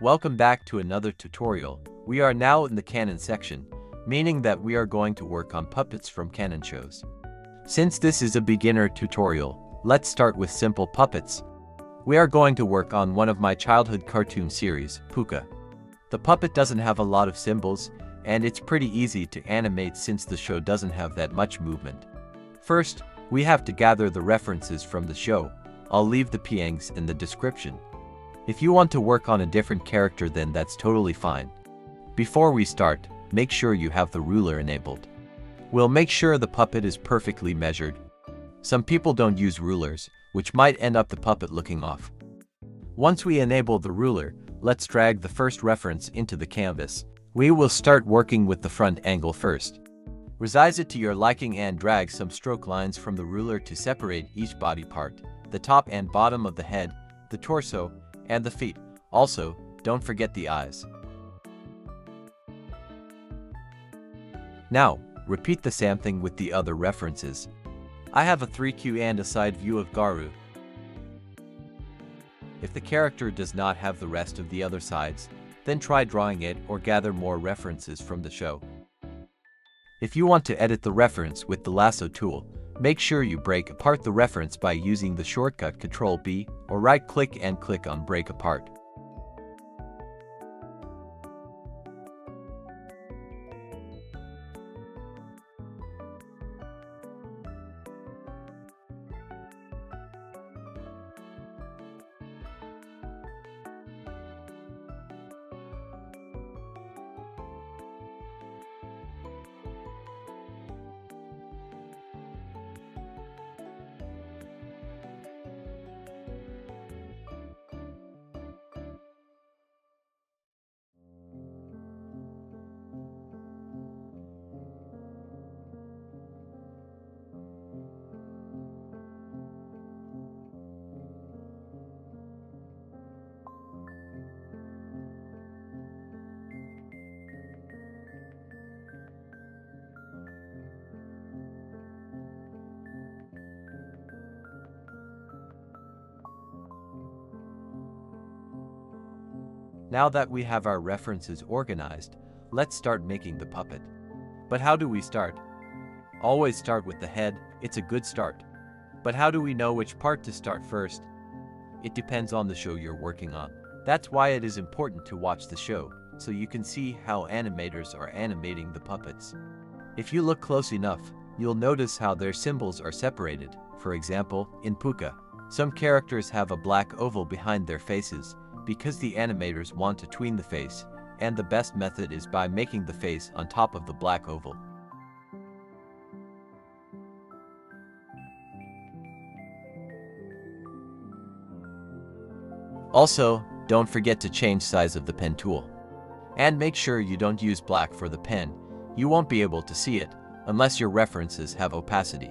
Welcome back to another tutorial. We are now in the Canon section, meaning that we are going to work on puppets from Canon shows. Since this is a beginner tutorial, let's start with simple puppets. We are going to work on one of my childhood cartoon series, Pucca. The puppet doesn't have a lot of symbols, and it's pretty easy to animate since the show doesn't have that much movement. First, we have to gather the references from the show. I'll leave the PNGs in the description. If you want to work on a different character, then that's totally fine. Before we start, make sure you have the ruler enabled. We'll make sure the puppet is perfectly measured. Some people don't use rulers, which might end up the puppet looking off. Once we enable the ruler, let's drag the first reference into the canvas. We will start working with the front angle first. Resize it to your liking and drag some stroke lines from the ruler to separate each body part, the top and bottom of the head, the torso, and the feet. Also, don't forget the eyes. Now, repeat the same thing with the other references. I have a 3Q and a side view of Garou. If the character does not have the rest of the other sides, then try drawing it or gather more references from the show. If you want to edit the reference with the lasso tool, make sure you break apart the reference by using the shortcut Ctrl+B or right-click and click on Break Apart. Now that we have our references organized, let's start making the puppet. But how do we start? Always start with the head, it's a good start. But how do we know which part to start first? It depends on the show you're working on. That's why it is important to watch the show, so you can see how animators are animating the puppets. If you look close enough, you'll notice how their symbols are separated. For example, in Pucca, some characters have a black oval behind their faces, because the animators want to tween the face, and the best method is by making the face on top of the black oval. Also, don't forget to change size of the pen tool. And make sure you don't use black for the pen. You won't be able to see it, unless your references have opacity.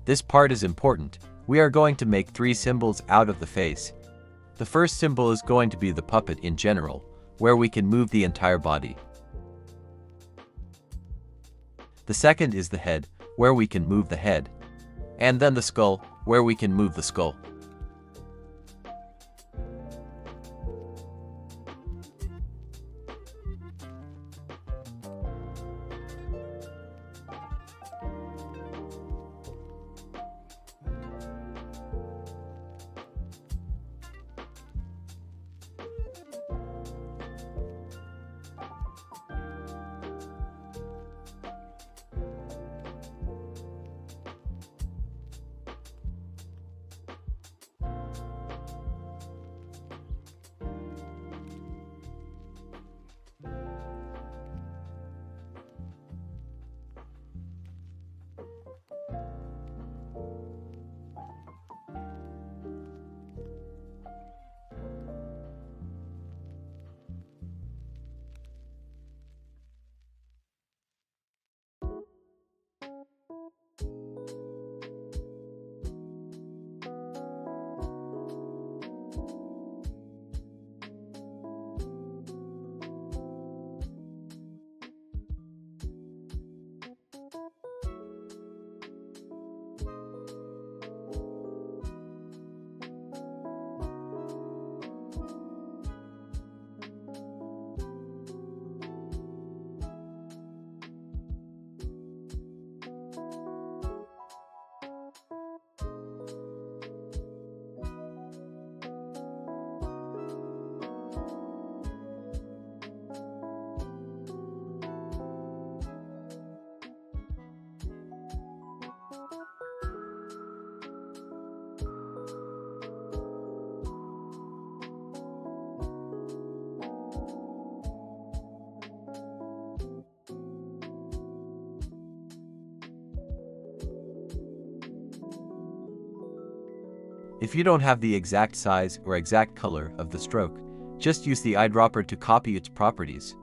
This part is important. We are going to make 3 symbols out of the face. The first symbol is going to be the puppet in general, where we can move the entire body. The second is the head, where we can move the head. And then the skull, where we can move the skull. If you don't have the exact size or exact color of the stroke, just use the eyedropper to copy its properties.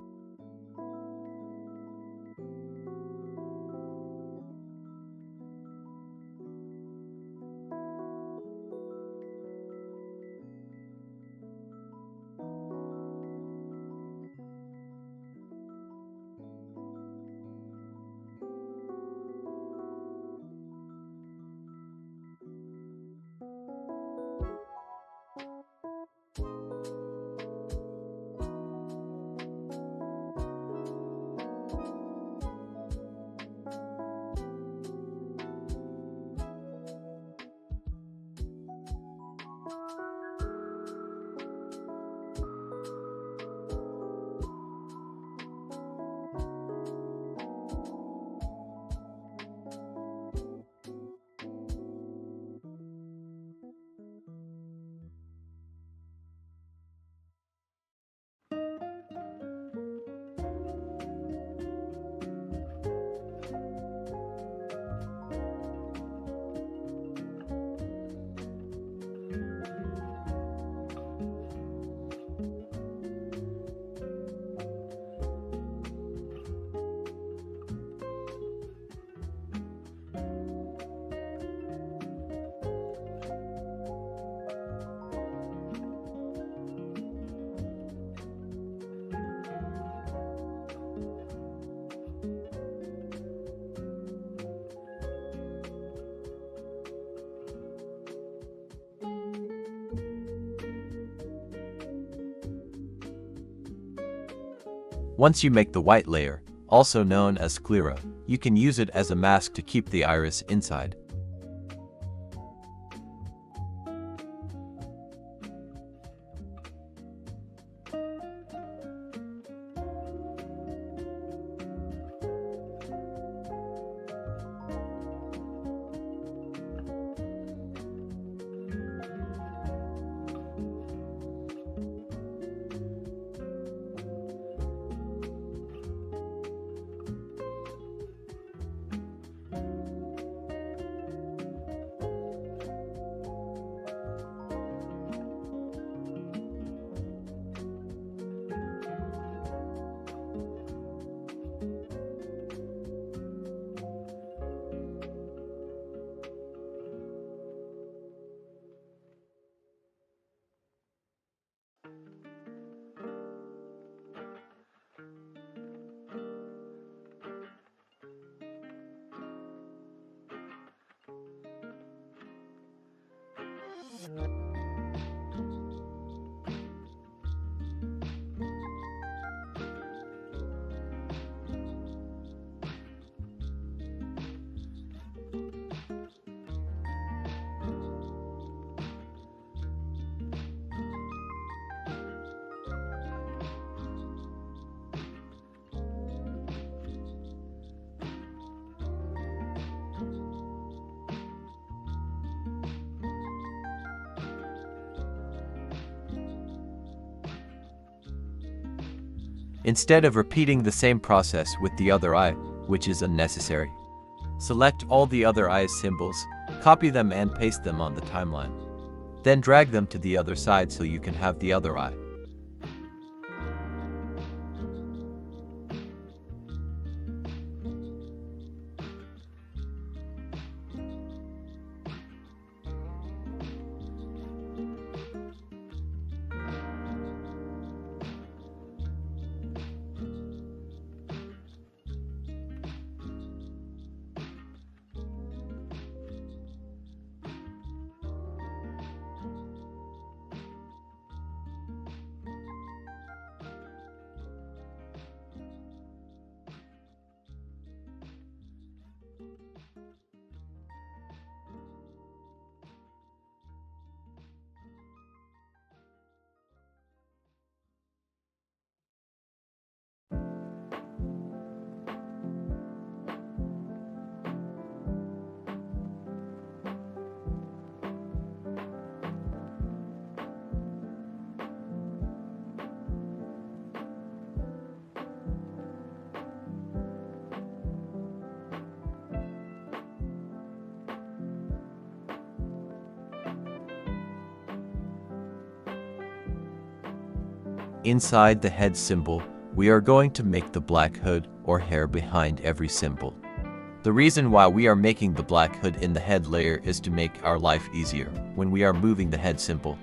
Once you make the white layer, also known as sclera, you can use it as a mask to keep the iris inside. Instead of repeating the same process with the other eye, which is unnecessary. Select all the other eye's symbols, copy them and paste them on the timeline. Then drag them to the other side so you can have the other eye. Inside the head symbol, we are going to make the black hood or hair behind every symbol. The reason why we are making the black hood in the head layer is to make our life easier when we are moving the head symbol.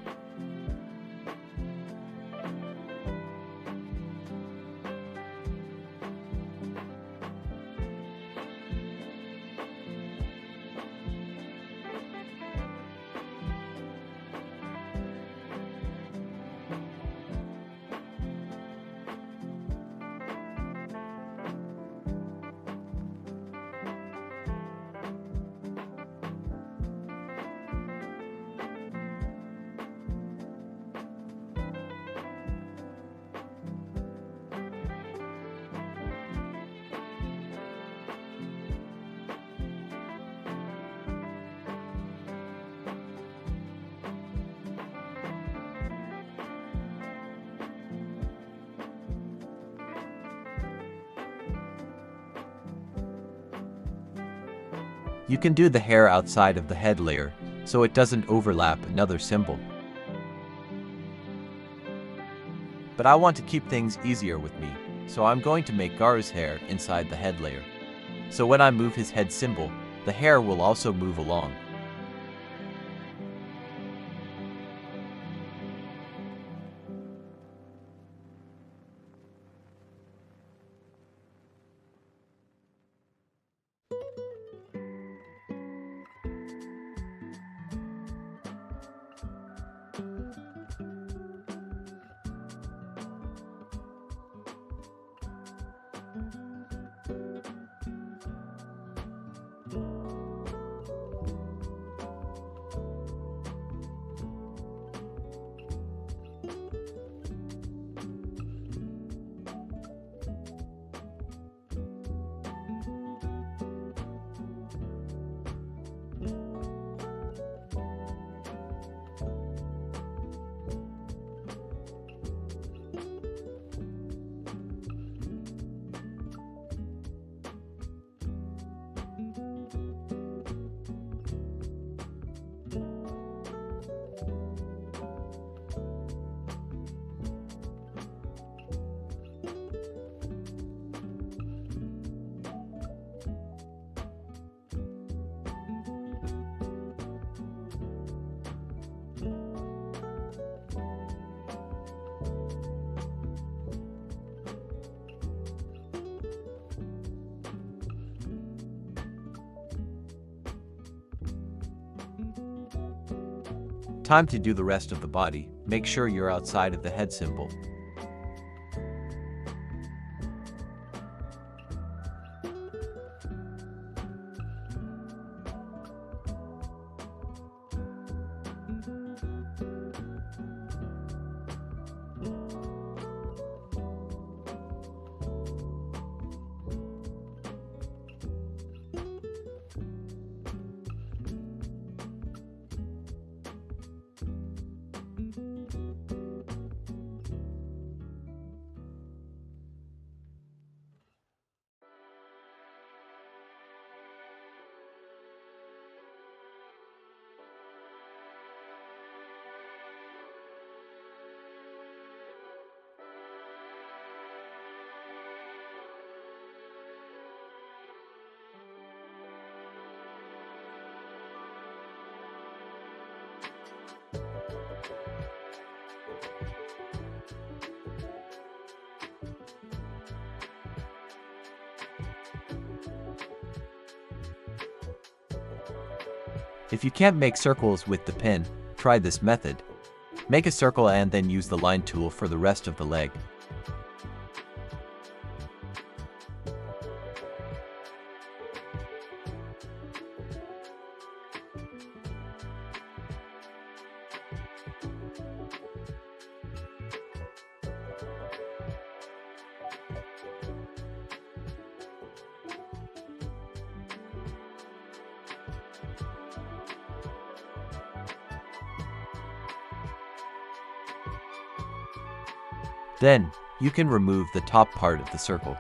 You can do the hair outside of the head layer, so it doesn't overlap another symbol. But I want to keep things easier with me, so I'm going to make Garu's hair inside the head layer. So when I move his head symbol, the hair will also move along. Time to do the rest of the body. Make sure you're outside of the head symbol. If you can't make circles with the pen, try this method. Make a circle and then use the line tool for the rest of the leg. Then, you can remove the top part of the circle.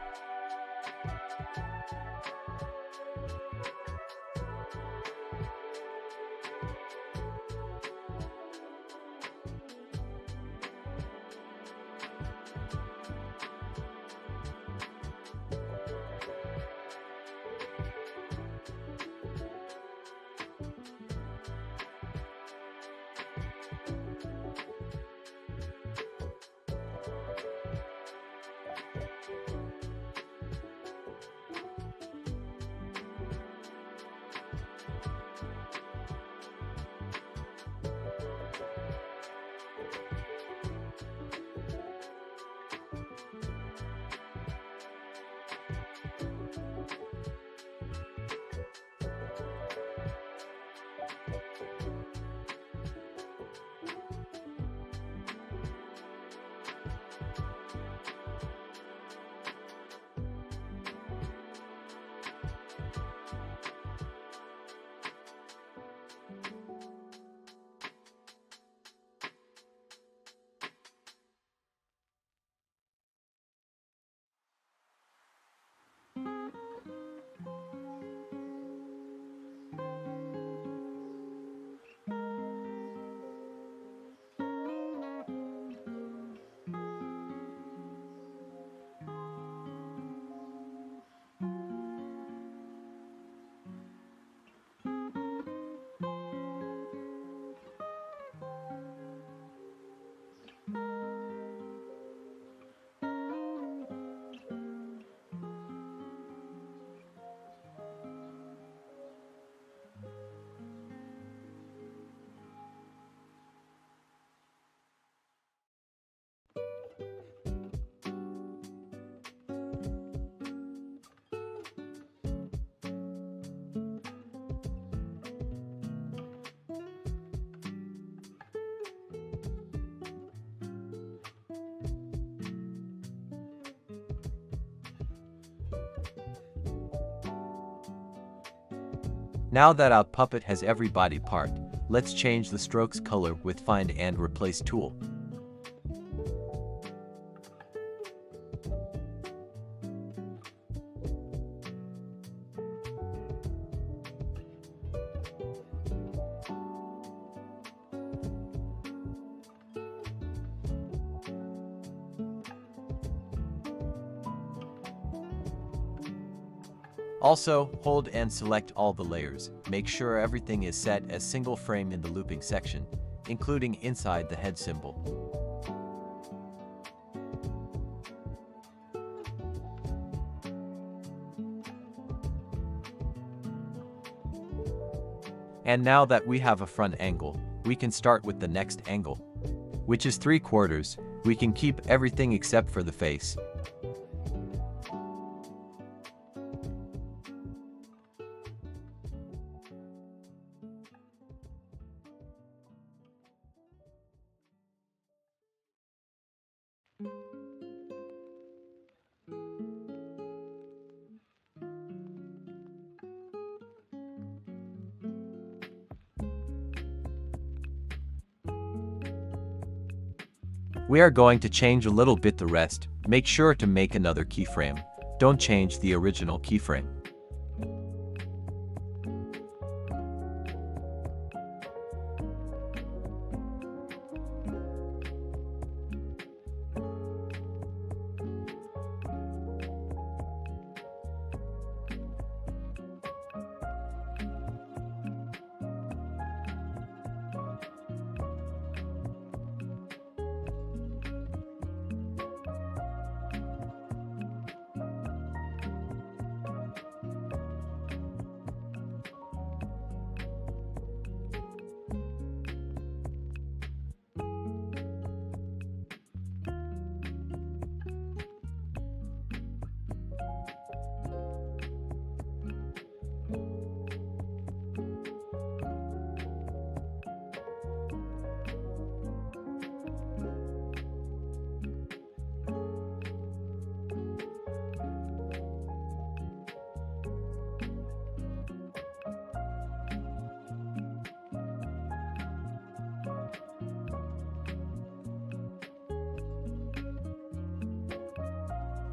Now that our puppet has every body part, let's change the strokes color with Find and Replace tool. Also, hold and select all the layers. Make sure everything is set as single frame in the looping section, including inside the head symbol. And now that we have a front angle, we can start with the next angle, which is 3/4. We can keep everything except for the face. We are going to change a little bit the rest. Make sure to make another keyframe. Don't change the original keyframe.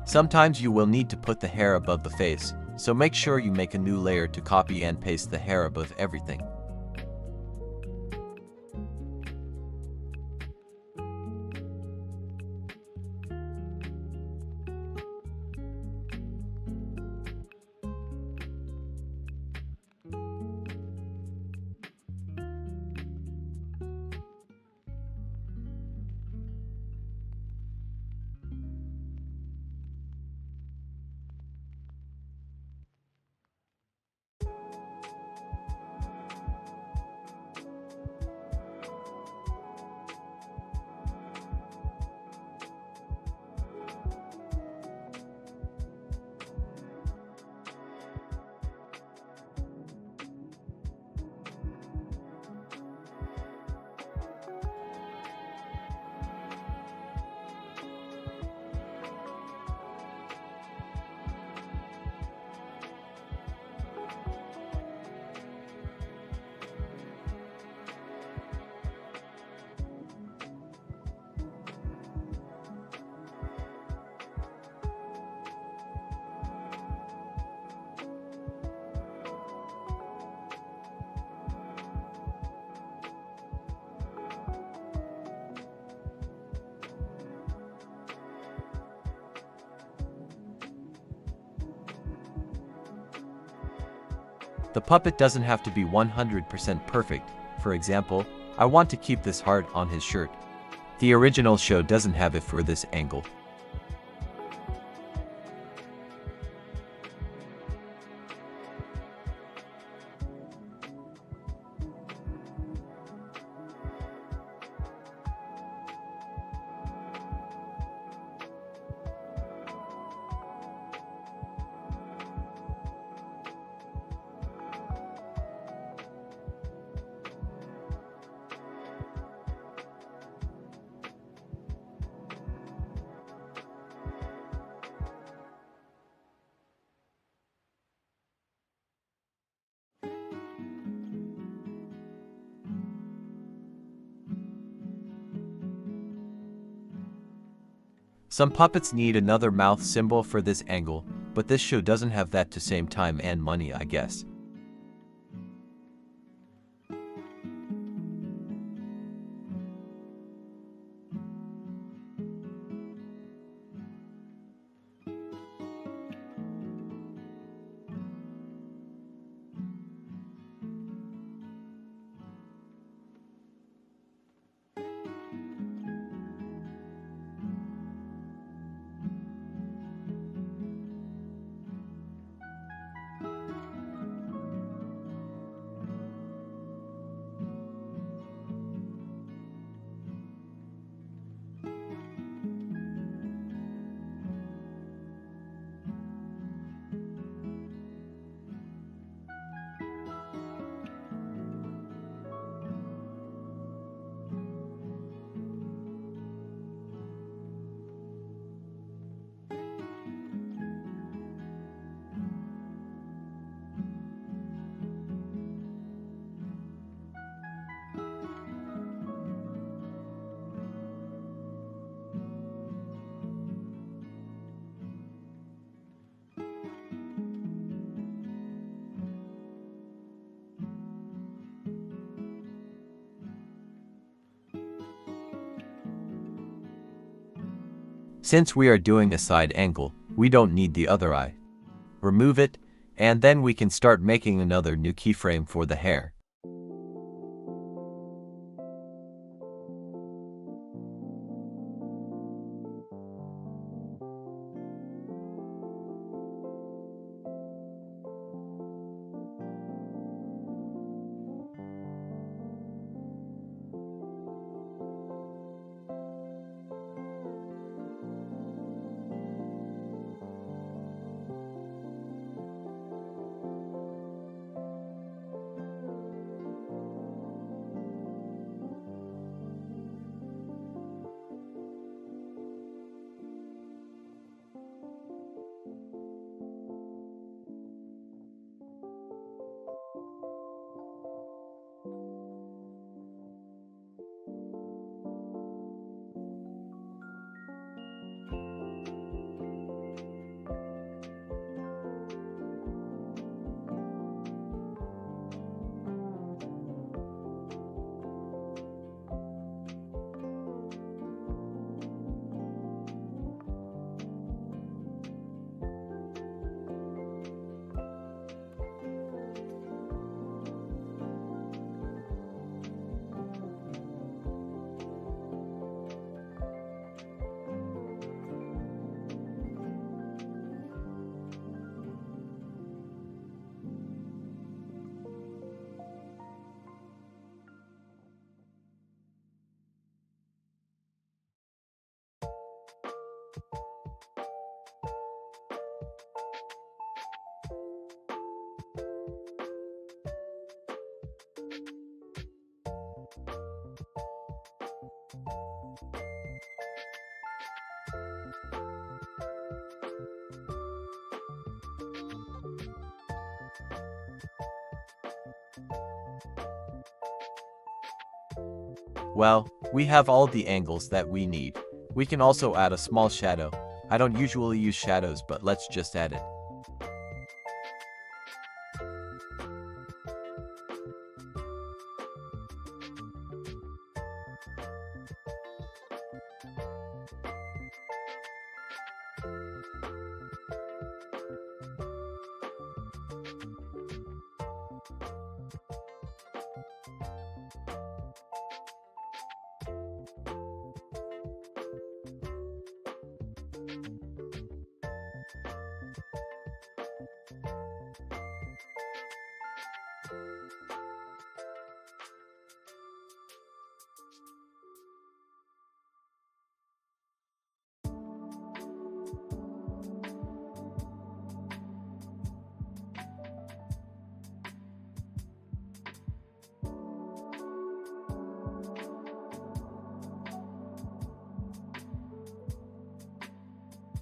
Sometimes you will need to put the hair above the face, so make sure you make a new layer to copy and paste the hair above everything. The puppet doesn't have to be 100% perfect. For example, I want to keep this heart on his shirt. The original show doesn't have it for this angle. Some puppets need another mouth symbol for this angle, but this show doesn't have that to save time and money, I guess. Since we are doing a side angle, we don't need the other eye. Remove it, and then we can start making another new keyframe for the hair. Well, we have all the angles that we need. We can also add a small shadow. I don't usually use shadows, but let's just add it.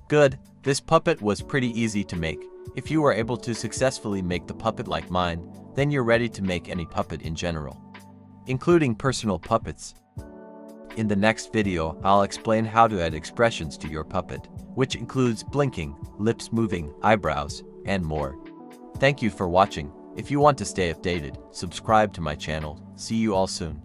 Good, this puppet was pretty easy to make. If you were able to successfully make the puppet like mine, then you're ready to make any puppet in general, including personal puppets. In the next video, I'll explain how to add expressions to your puppet, which includes blinking, lips moving, eyebrows, and more. Thank you for watching. If you want to stay updated, subscribe to my channel. See you all soon.